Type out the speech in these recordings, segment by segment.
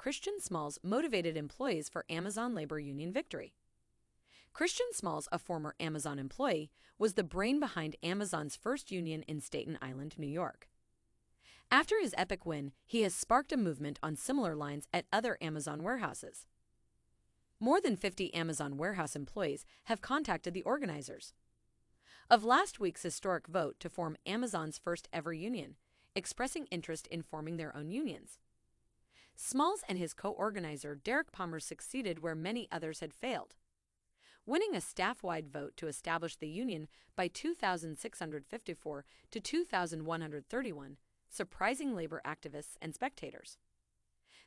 Christian Smalls motivated employees for Amazon labor union victory. Christian Smalls, a former Amazon employee, was the brain behind Amazon's first union in Staten Island, New York. After his epic win, he has sparked a movement on similar lines at other Amazon warehouses. More than 50 Amazon warehouse employees have contacted the organizers of last week's historic vote to form Amazon's first ever union, expressing interest in forming their own unions. Smalls and his co-organizer Derek Palmer succeeded where many others had failed, winning a staff-wide vote to establish the union by 2,654 to 2,131, surprising labor activists and spectators.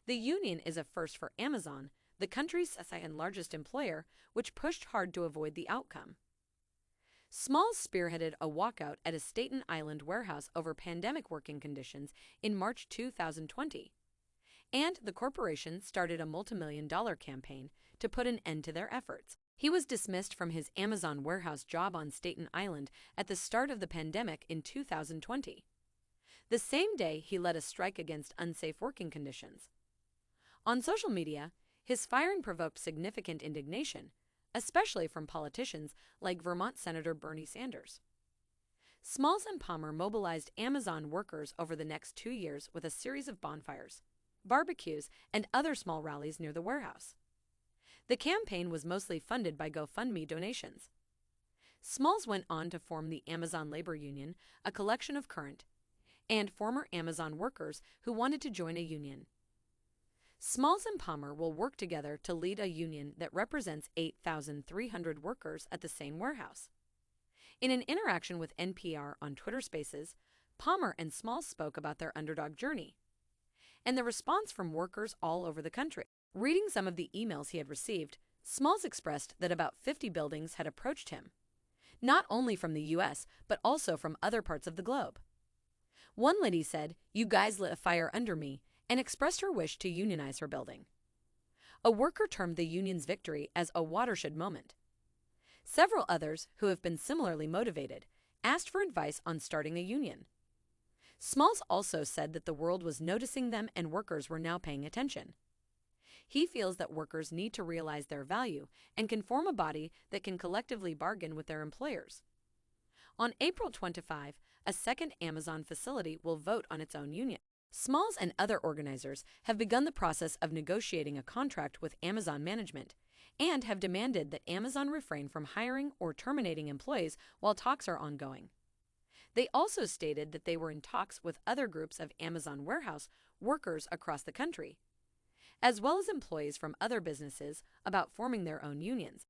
The union is a first for Amazon, the country's second largest employer, which pushed hard to avoid the outcome. Smalls spearheaded a walkout at a Staten Island warehouse over pandemic working conditions in March 2020, and the corporation started a multimillion-dollar campaign to put an end to their efforts. He was dismissed from his Amazon warehouse job on Staten Island at the start of the pandemic in 2020. The same day, he led a strike against unsafe working conditions. On social media, his firing provoked significant indignation, especially from politicians like Vermont Senator Bernie Sanders. Smalls and Palmer mobilized Amazon workers over the next 2 years with a series of bonfires, barbecues, and other small rallies near the warehouse. The campaign was mostly funded by GoFundMe donations. Smalls went on to form the Amazon Labor Union, a collection of current and former Amazon workers who wanted to join a union. Smalls and Palmer will work together to lead a union that represents 8,300 workers at the same warehouse. In an interaction with NPR on Twitter Spaces, Palmer and Smalls spoke about their underdog journey and the response from workers all over the country. Reading some of the emails he had received, Smalls expressed that about 50 buildings had approached him, not only from the U.S., but also from other parts of the globe. One lady said, "You guys lit a fire under me," and expressed her wish to unionize her building. A worker termed the union's victory as a watershed moment. Several others, who have been similarly motivated, asked for advice on starting a union. Smalls also said that the world was noticing them and workers were now paying attention. He feels that workers need to realize their value and can form a body that can collectively bargain with their employers. On April 25, a second Amazon facility will vote on its own union. Smalls and other organizers have begun the process of negotiating a contract with Amazon management and have demanded that Amazon refrain from hiring or terminating employees while talks are ongoing. They also stated that they were in talks with other groups of Amazon warehouse workers across the country, as well as employees from other businesses, about forming their own unions.